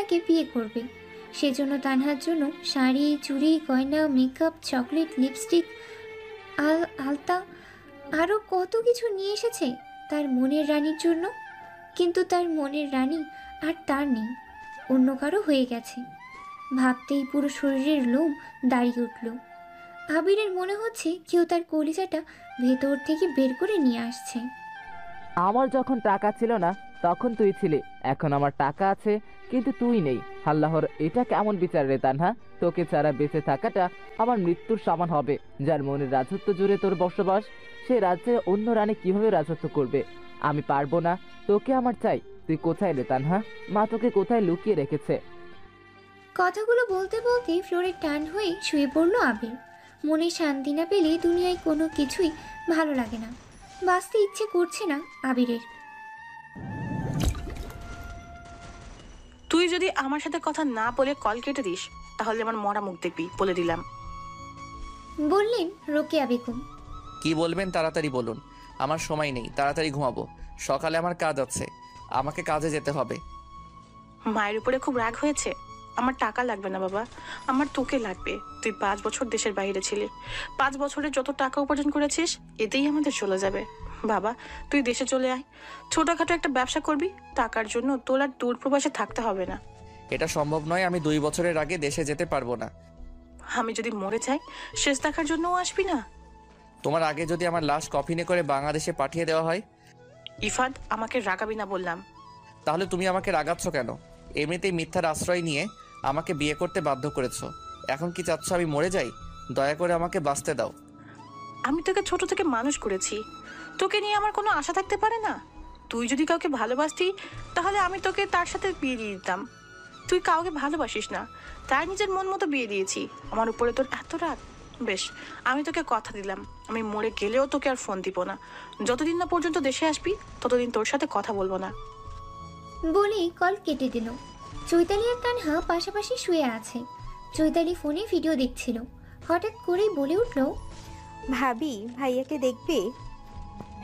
তানহাকে বিয়ে করবে। সেজন্য তানহার জন্য শাড়ি, চুড়ি, গয়না, মেকআপ, চকলেট, লিপস্টিক, আলতা আরও কত কিছু নিয়ে এসেছে তার মনের রানীর জন্য। কিন্তু তার মনের রানী আর তার নেই, অন্য কারো হয়ে গেছে। ভাবতেই পুরো শরীরের লোম দাঁড়িয়ে উঠল। আবিরের মনে হচ্ছে কেউ তার কলিজাটা ভেতর থেকে বের করে নিয়ে আসছে। আমার যখন টাকা ছিল না তখন তুই ছিলি, এখন আমার টাকা আছে কিন্তু তুই নেই। আল্লাহর এটা কেমন বিচার রে তানহা? তোকে ছাড়া বেঁচে থাকাটা আমার মৃত্যুর সমান হবে। যার মনের রাজত্ব জুড়ে তোর বসবাস, সে রাজ্যে অন্য রানী কিভাবে রাজত্ব করবে? আমি পারবো না, তোকে আমার চাই। তুই কোথায় রে তানহা? মা তোকে কোথায় লুকিয়ে রেখেছে? কথাগুলো বলতে বলতে ফ্লোরে টান হয়ে শুয়ে পড়ল আবির। মনে শান্তি না পেলে দুনিয়ায় কোনো কিছুই ভালো লাগে না, বাঁচতে ইচ্ছে করছে না আবিরের। তুই যদি আমার সাথে কথা না বলে কল কেটে দিস তাহলে আমার মরা মুখ দেখবি, বলে দিলাম, বললেন রোকেয়া বেগম। কি বলবেন তাড়াতাড়ি বলুন, আমার সময় নেই, তাড়াতাড়ি ঘুমাবো, সকালে আমার কাজ আছে, আমাকে কাজে যেতে হবে। মায়ের উপরে খুব রাগ হয়েছে? আমার টাকা লাগবে না বাবা, আমার তোকে লাগবে। তুই 5 বছর দেশের বাইরে ছিলি, 5 বছরে যত টাকা উপার্জন করেছিস এতেই আমাদের চলে যাবে। বাবা তুই দেশে চলে আয়, ছোটখাটো একটা ব্যবসা করবি, টাকার জন্য তোর আর দূর প্রবাসে থাকতে হবে না। এটা সম্ভব নয়, আমি 2 বছরের আগে দেশে যেতে পারবো না। আমি যদি মরে যাই শেষ দেখার জন্যও আসবি না? তোমার আগে যদি আমার লাশ কফিনে করে বাংলাদেশে পাঠিয়ে দেওয়া হয়? ইফাদ আমাকে রাগাবি না বললাম। তাহলে তুমি আমাকে রাগাচ্ছ কেন? এমনিতেই মিথ্যার আশ্রয় নিয়ে আমাকে বিয়ে করতে বাধ্য করেছো, এখন কি চাচ্ছ আমি মরে যাই? দয়া করে আমাকে বাঁচতে দাও। আমি তোকে ছোট থেকে মানুষ করেছি, তোকে নিয়ে আমার কোনো আশা থাকতে পারে না? তুই যদি কাউকে ভালোবাসতি তাহলে আমি তোকে তার সাথে বিয়ে দিয়ে দিতাম। তুই কাউকে ভালোবাসিস না, তাই নিজের মন মতো বিয়ে দিয়েছি। আমার উপরে তোর এত রাগ? বেশ, আমি তোকে কথা দিলাম আমি মরে গেলেও তোকে আর ফোন দিব না। যতদিন না পর্যন্ত দেশে আসবি ততদিন তোর সাথে কথা বলবো না। বলেই কল কেটে দিল। চৈতালি আর তানহা পাশাপাশি শুয়ে আছে। চৈতালি ফোনে ভিডিও দেখছিল, হঠাৎ করেই বলে উঠল, ভাবি ভাইয়াকে দেখবে?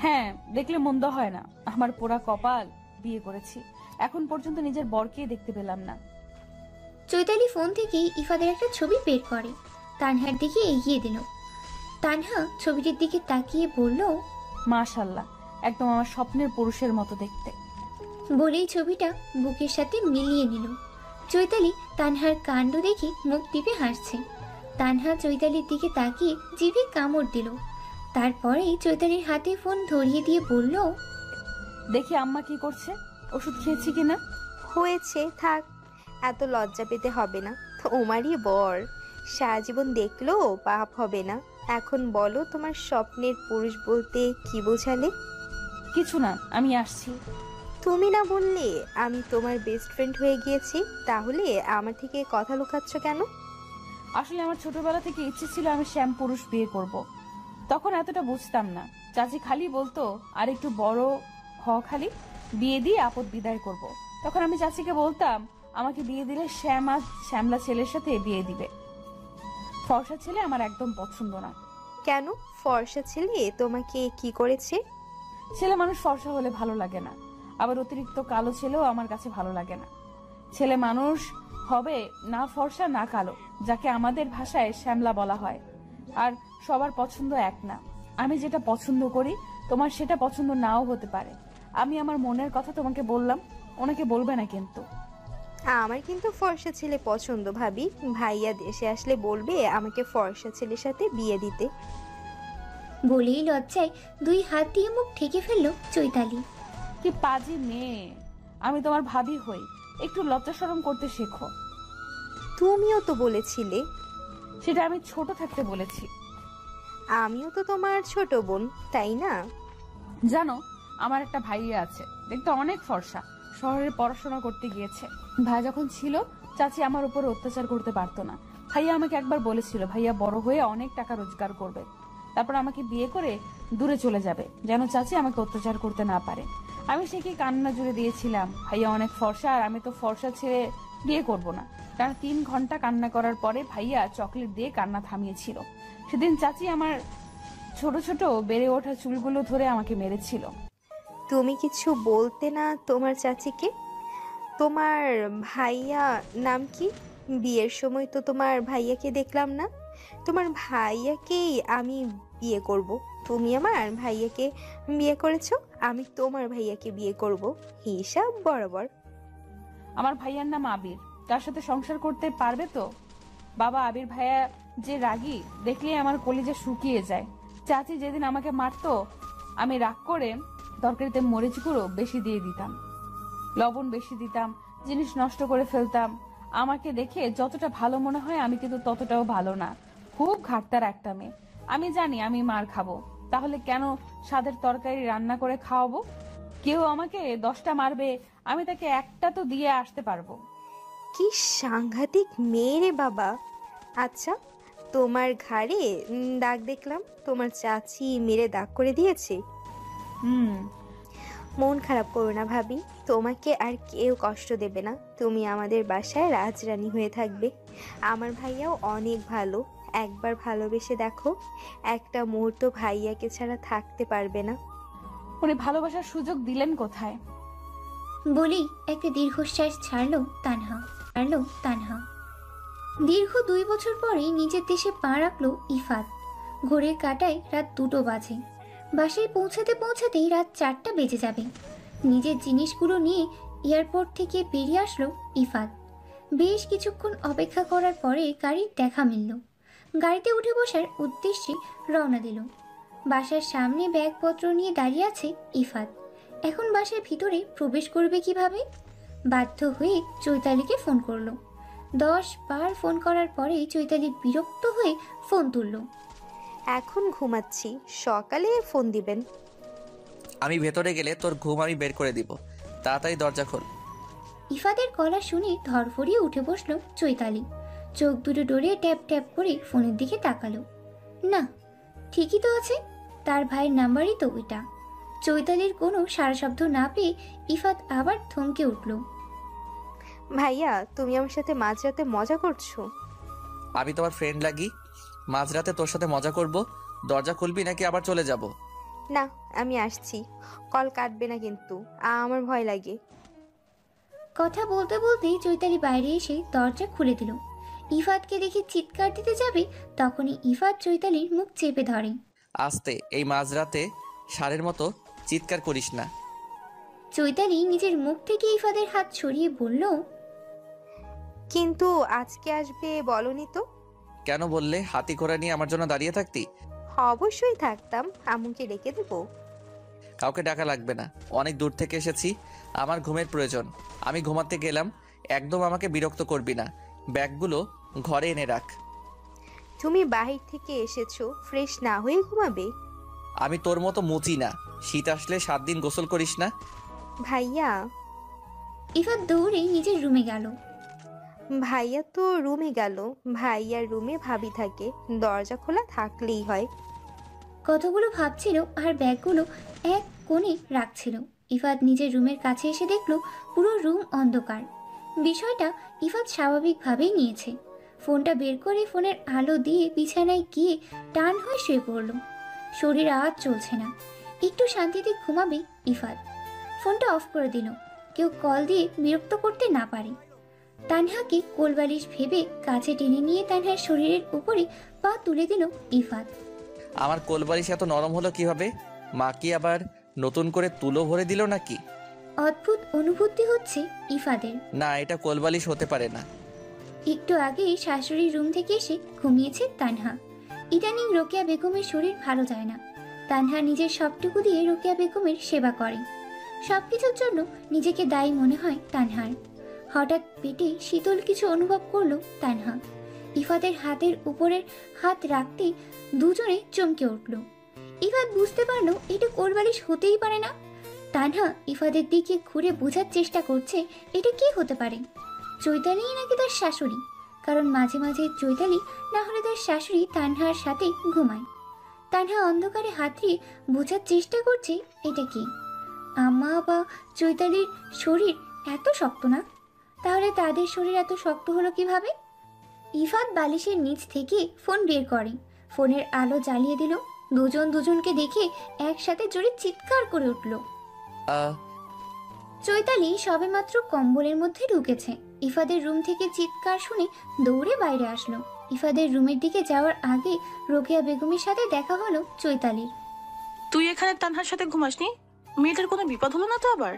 হ্যাঁ, দেখলে মন্দ হয় না। আমার পোড়া কপাল, বিয়ে করেছি, এখন পর্যন্ত নিজের বরকে দেখতে পেলাম না। চৈতালি ফোন থেকেই ইফাদের একটা ছবি বের করে তানহার দিকে এগিয়ে দিল। তানহা ছবিটির দিকে তাকিয়ে বলল, মাশাআল্লাহ, একদম আমার স্বপ্নের পুরুষের মতো দেখতে। বলেই ছবিটা বুকের সাথে মিলিয়ে নিল। চৈতালি তানহার কাণ্ড দেখে মুখ টিপে হাসছে। তানহা চৈতালির দিকে তাকিয়ে জিভে কামড় দিল। তারপরেই চৈতালির হাতে ফোন ধরিয়ে দিয়ে বলল, দেখি আম্মা কি করছে, ওষুধ খেয়েছি কিনা। হয়েছে, থাক, এত লজ্জা পেতে হবে না। তোমারই বর, সারা জীবন দেখলেও পাপ হবে না। এখন বলো তোমার স্বপ্নের পুরুষ বলতে কি বোঝালে? কিছু না, আমি আসছি। তুমি না বললে আমি তোমার বেস্ট ফ্রেন্ড হয়ে গিয়েছি, তাহলে আমার থেকে কথা লুকাচ্ছ কেন? আসলে আমার ছোটবেলা থেকে ইচ্ছে ছিল আমি শ্যাম পুরুষ বিয়ে করব। তখন এতটা বুঝতাম না। চাচি খালি বলতো আর একটু বড় হ, খালি বিয়ে দিয়ে আপদ বিদায় করব। তখন আমি চাচিকে বলতাম আমাকে বিয়ে দিলে শ্যাম আর শ্যামলা ছেলের সাথে বিয়ে দিবে। ফর্সা ছেলে আমার একদম পছন্দ না। কেন? ফর্সা ছেলে তোমাকে কি করেছে? ছেলে মানুষ ফর্সা হলে ভালো লাগে না, আবার অতিরিক্ত কালো ছেলেও আমার কাছে ভালো লাগে না। ছেলে মানুষ হবে না ফর্সা না কালো, যাকে আমাদের ভাষায় শ্যামলা বলা হয়। আর সবার পছন্দ এক না। আমি যেটা পছন্দ করি তোমার সেটা পছন্দ নাও হতে পারে। আমি আমার মনের কথা তোমাকে বললাম, ওনাকে বলবে না কিন্তু। আমার কিন্তু ফর্সা ছেলে পছন্দ ভাবি। ভাইয়া দেশে আসলে বলবে আমাকে ফর্সা ছেলের সাথে বিয়ে দিতে। বলেই লজ্জায় 2 হাত দিয়ে মুখ ঢেকে ফেলল চৈতালি। কি পাজি মেয়ে, আমি তোমার ভাবি হই, একটু লজ্জা শরম করতে শেখো। তুমিও তো বলেছিলে। সেটা আমি ছোট থাকতে বলেছি। আমিও তো তোমার ছোট বোন, তাই না? জানো, আমার একটা ভাইয়া আছে, দেখতে অনেক ফর্সা, শহরে পড়াশোনা করতে গিয়েছে। ভাই যখন ছিল চাচি আমার উপর অত্যাচার করতে পারতো না। ভাইয়া আমাকে একবার বলেছিল ভাইয়া বড় হয়ে অনেক টাকা রোজগার করবে, তারপর আমাকে বিয়ে করে দূরে চলে যাবে, যেন চাচি আমাকে অত্যাচার করতে না পারে। আমি সে কি কান্না জুড়ে দিয়েছিলাম, ভাইয়া অনেক ফর্সা আর আমি তো ফর্সা ছেড়ে বিয়ে করব না। কারণ 3 ঘন্টা কান্না করার পরে ভাইয়া চকলেট দিয়ে কান্না থামিয়েছিল। সেদিন চাচি আমার ছোট ছোট বেড়ে ওঠা চুলগুলো ধরে আমাকে মেরেছিল। তুমি কিছু বলতে না তোমার চাচিকে? তোমার ভাইয়া নাম কি? বিয়ের সময় তো তোমার ভাইয়াকে দেখলাম না। তোমার ভাইয়াকেই আমি বিয়ে করব। তুমি আমার ভাইয়াকে বিয়ে করেছো, আমি তোমার ভাইয়াকে বিয়ে করব। হিসাব বরাবর। আমার ভাইয়ার নাম আবির। তার সাথে সংসার করতে পারবে তো? বাবা, আবির ভাইয়া যে রাগী, দেখলেই আমার কলিজা শুকিয়ে যায়। চাচি যেদিন আমাকে মারতো, আমি রাগ করে তরকারিতে মরিচ গুঁড়ো বেশি দিয়ে দিতাম, লবণ বেশি দিতাম, জিনিস নষ্ট করে ফেলতাম। আমাকে দেখে যতটা ভালো মনে হয়, আমি কিন্তু ততটাও ভালো না। খুব ঘাটতার একটা মেয়ে। আমি জানি আমি মার খাবো, তাহলে কেন স্বাদের তরকারি রান্না করে খাওয়াবো? কেউ আমাকে 10টা মারবে, আমি তাকে একটা তো দিয়ে আসতে পারবো। কি সাংঘাতিক মেয়ে রে বাবা। আচ্ছা, তোমার ঘাড়ে দাগ দেখলাম, তোমার চাচি মেরে দাগ করে দিয়েছে। হুম। মন খারাপ করো না ভাবি, তোমাকে আর কেউ কষ্ট দেবে না। তুমি আমাদের বাসায় রাজরানী হয়ে থাকবে। আমার ভাইয়াও অনেক ভালো, একবার ভালোবেসে দেখো, একটা মুহূর্ত ভাইয়াকে ছাড়া থাকতে পারবে না। উনি ভালোবাসার সুযোগ দিলেন কোথায়? বলেই একটা দীর্ঘশ্বাস ছাড়লো তানহা। দীর্ঘ 2 বছর পরে নিজের দেশে পা রাখলো ইফাত। ঘড়ির কাঁটায় রাত 2টো বাজে। বাসায় পৌঁছাতেই রাত 4টা বেজে যাবে। নিজের জিনিসগুলো নিয়ে এয়ারপোর্ট থেকে বেরিয়ে আসলো ইফাত। বেশ কিছুক্ষণ অপেক্ষা করার পরে গাড়ির দেখা মিলল। গাড়িতে উঠে বসার উদ্দেশ্যে রওনা দিল। বাসার সামনে ব্যাগপত্র নিয়ে দাঁড়িয়ে আছে ইফাত। এখন বাসার ভিতরে প্রবেশ করবে কিভাবে? বাধ্য হয়ে চৈতালিকে ফোন করলো। 10 বার ফোন করার পরে চৈতালি বিরক্ত হয়ে ফোন তুলল। এখন ঘুমাচ্ছি, সকালে ফোন দিবেন। আমি ভেতরে গেলে তোর ঘুম আমি বের করে দিব। তাড়াতাড়ি দরজা খোল। ইফাতের গলা শুনে ধরফরিয়ে উঠে বসলো চৈতালি। চোখ দুটো ডোরে ট্যাপ ট্যাপ করে ফোনের দিকে তাকালো। না, ঠিকই তো আছে, তার ভাইয়ের নাম্বারই তো ওইটা। চৈতালির কোনো সারা শব্দ না পেয়ে ইফাত আবার থমকে উঠল। ভাইয়া, তুমি আমার সাথে মাঝরাতে মজা করছো? আমি তোমার ফ্রেন্ড লাগি, মাঝরাতে তোর সাথে মজা করব। দরজা খুলবি নাকি আবার চলে যাব? না, আমি আসছি। কল কাটবে না কিন্তু, আমার ভয় লাগে। কথা বলতে বলতেই চৈতালি বাইরে এসে দরজা খুলে দিল। ইফাতকে দেখে চিৎকার দিতে যাবে, তখনই ইফাত চৈতালির মুখ চেপে ধরে। আস্তে, এই মাঝরাতে ষাঁড়ের মতো চিৎকার করিস না। চৈতালি নিজের মুখ থেকে ইফাতের হাত সরিয়ে বলল, কিন্তু আজকে আসবে বলনি তো? কেন বললে? হাতি ঘোড়া নিয়ে আমার জন্য দাঁড়িয়ে থাকতি? অবশ্যই থাকতাম, আম্মুকে ডেকে দেবো। কাউকে ডাকা লাগবে না, অনেক দূর থেকে এসেছি, আমার ঘুমের প্রয়োজন। আমি ঘুমাতে গেলাম, একদম আমাকে বিরক্ত করবি না। ব্যাগগুলো ঘরে এনে রাখ। তুমি বাহির থেকে এসেছো, ফ্রেশ না হয়ে ঘুমাবে? আমি তোর মতো মুচি না, শীত আসলে 7 দিন গোসল করিস না। ভাইয়া। ইফাত দৌড়ে নিজের রুমে গেল। ভাইয়া তো রুমে গেল, ভাইয়ার রুমে ভাবি থাকে, দরজা খোলা থাকলেই হয়। কতগুলো ভাবছিল আর ব্যাগগুলো এক কোণে রাখছিল। ইফাত নিজের রুমের কাছে এসে দেখলো পুরো রুম অন্ধকার। বিষয়টা ইফাত স্বাভাবিকভাবেই নিয়েছে। ফোনটা বের করে ফোনের আলো দিয়ে বিছানায় গিয়ে টান হয়ে শুয়ে পড়ল। শরীর আওয়াজ চলছে না, একটু শান্তিতে ঘুমাবে ইফাত। ফোনটা অফ করে দিল, কেউ কল দিয়ে বিরক্ত করতে না পারে। তানহাকে কোলবালিশ ভেবে কাছে টেনে নিয়ে তানহার শরীরের উপরে পা তুলে দিল ইফাত। আমার কোলবালিশ এত নরম হলো কিভাবে? মা কি আবার নতুন করে তুলো ভরে দিল নাকি? অদ্ভুত অনুভূতি হচ্ছে ইফাদের। না, এটা কোলবালিশ হতে পারে না। একটু আগেই শাশুড়ির রুম থেকে এসে ঘুমিয়েছে তানহা। ইদানিং রোকেয়া বেগমের শরীর ভালো যায় না। তানহা নিজের সবটুকু দিয়ে রোকেয়া বেগমের সেবা করে। সবকিছুর জন্য নিজেকে দায়ী মনে হয় তানহার। হঠাৎ পেটে শীতল কিছু অনুভব করলো তানহা। ইফাদের হাতের উপরের হাত রাখতে দুজনে চমকে উঠল। ইফাত বুঝতে পারলো এটা কোলবালিশ হতেই পারে না। তানহা ইফাদের দিকে ঘুরে বোঝার চেষ্টা করছে এটা কি হতে পারে। চৈতালি নাকি তার শাশুড়ি, কারণ মাঝে মাঝে চৈতালি না হলে তার শাশুড়ি তানহার সাথে ঘুমায়। তানহা অন্ধকারে হাত দিয়ে বোঝার চেষ্টা করছে এটা কি। আম্মা বা চৈতালির শরীর এত শক্ত না, তাহলে তাদের শরীর এত শক্ত হলো কিভাবে? ইফাত বালিশের নিচ থেকে ফোন বের করে, ফোনের আলো জ্বালিয়ে দিল। দুজনকে দেখে একসাথে জোরে চিৎকার করে উঠল। চৈতালি সবেমাত্র কম্বলের মধ্যে ঢুকেছে। ইফাদের রুম থেকে চিৎকার শুনে দৌড়ে বাইরে আসলো। ইফাদের রুমের দিকে যাওয়ার আগে রোকেয়া বেগমের সাথে দেখা হলো চৈতালির। তুই এখানে তানহার সাথে ঘুমাসনি? মেয়েটার কোনো বিপদ হলো না তো আবার?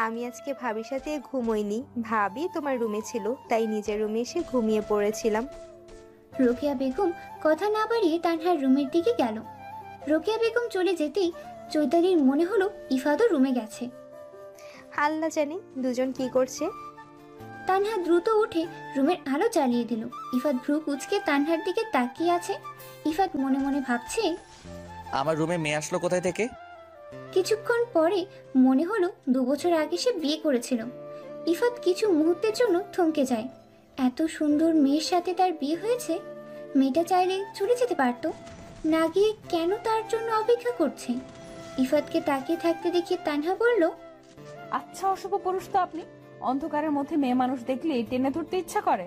আমি আজকে ভাবির সাথে ঘুমোইনি, ভাবি তোমার রুমে ছিল, তাই নিজের রুমে এসে ঘুমিয়ে পড়েছিলাম। রোকেয়া বেগম কথা না বাড়িয়ে তানহার রুমের দিকে গেল। রোকেয়া বেগম চলে যেতেই চৈতালির মনে হলো ইফাদও রুমে গেছে। আল্লাহ জানে দুজন কি করছে। তানহা দ্রুত উঠে রুমের আলো জ্বালিয়ে দিল। ইফাত ভ্রু কুঁচকে তানহার দিকে তাকিয়ে আছে। ইফাত মনে মনে ভাবছে, আমার রুমে মেয়ে আসলো কোথায় থেকে? কিছুক্ষণ পরে মনে হলো 2 বছর আগে সে বিয়ে করেছিল। ইফাত কিছু মুহূর্তের জন্য থমকে যায়। এত সুন্দর মেয়ের সাথে তার বিয়ে হয়েছে। মেয়েটা চাইলে চলে যেতে পারতো, না গিয়ে কেন তার জন্য অপেক্ষা করছে? ইফাতকে তাকিয়ে থাকতে দেখে তানহা বলল, আচ্ছা অশুভ পুরুষ তো আপনি, অন্ধকারের মধ্যে মেয়ে মানুষ দেখলে টেনে ধরতে ইচ্ছা করে।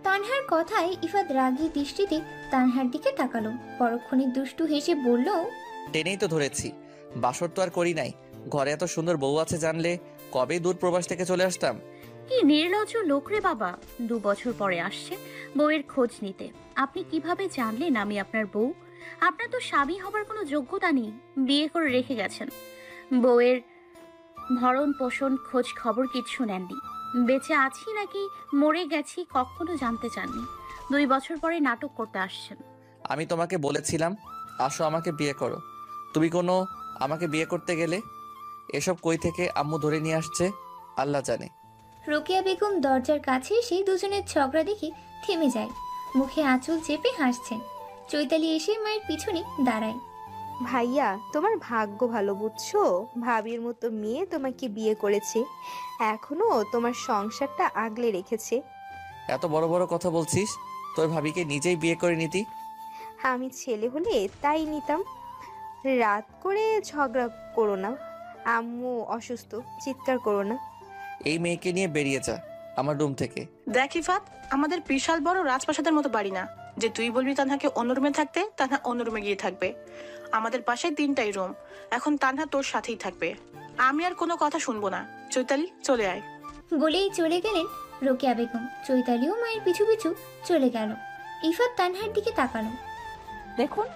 তানহার কথায় ইফাত রাগী দৃষ্টিতে তানহার দিকে তাকালো। পরক্ষণে দুষ্টু হেসে বলল, টেনেই তো ধরেছি, বাসর তো আর করি নাই। ঘরে এত সুন্দর বউ আছে জানলে কবে দূর প্রবাস থেকে চলে আসতাম। কি নির্লজ্জ লোক রে বাবা, 2 বছর পরে আসছে বউয়ের খোঁজ নিতে। আপনি কিভাবে জানলেন আমি আপনার বউ? আপনার তো স্বামী হবার কোনো যোগ্যতা নেই, বিয়ে করে রেখে গেছেন। বউয়ের ভরণ পোষণ খোঁজ খবর কিচ্ছু নেননি। বেঁচে আছি নাকি মরে গেছি কখনো জানতে চাননি। 2 বছর পরে নাটক করতে আসছেন। আমি তোমাকে বলেছিলাম আসো আমাকে বিয়ে করো, তুমি কোনো আমাকে বিয়ে করতে গেলে। এসব কই থেকে আম্মু ধরে নিয়ে আসছে আল্লাহ জানে। রোকেয়া বেগম দরজার কাছে সেই দুজনের ঝগড়া দেখে থেমে যায়। মুখে আঁচল চেপে হাসছেন। চৈতালি এসে মায়ের পিছনে দাঁড়ায়। ভাইয়া তোমার ভাগ্য ভালো, বুঝছো? ভাবির মতো মেয়ে তোমাকে বিয়ে করেছে, এখনো তোমার সংসারটা আগলে রেখেছে। এত বড় বড় কথা বলছিস, তোর ভাবিকে নিজেই বিয়ে করে নিতি। আমি ছেলে হলে তাই নিতাম। রাত করে ঝগড়া করো না, আম্মু অসুস্থ, চিৎকার করো না। এই মেয়েকে নিয়ে বেরিয়ে যা আমার রুম থেকে। দেখ ইফাত, আমাদের বিশাল বড় রাজপ্রাসাদের মতো বাড়ি না যে তুই বলবি তানহাকে অন্য রুমে থাকতে, তানহা অন্য রুমে গিয়ে থাকবে। আমাদের পাশে 3টাই রুম, এখন তানহা তোর সাথেই থাকবে। আমি আর কোনো কথা শুনবো না। চৈতালি চলে আয়। বলেই চলে গেলেন রোকেয়া বেগম। চৈতালিও মায়ের পিছু পিছু চলে গেল। ইফাত তানহার দিকে তাকালো। দেখুন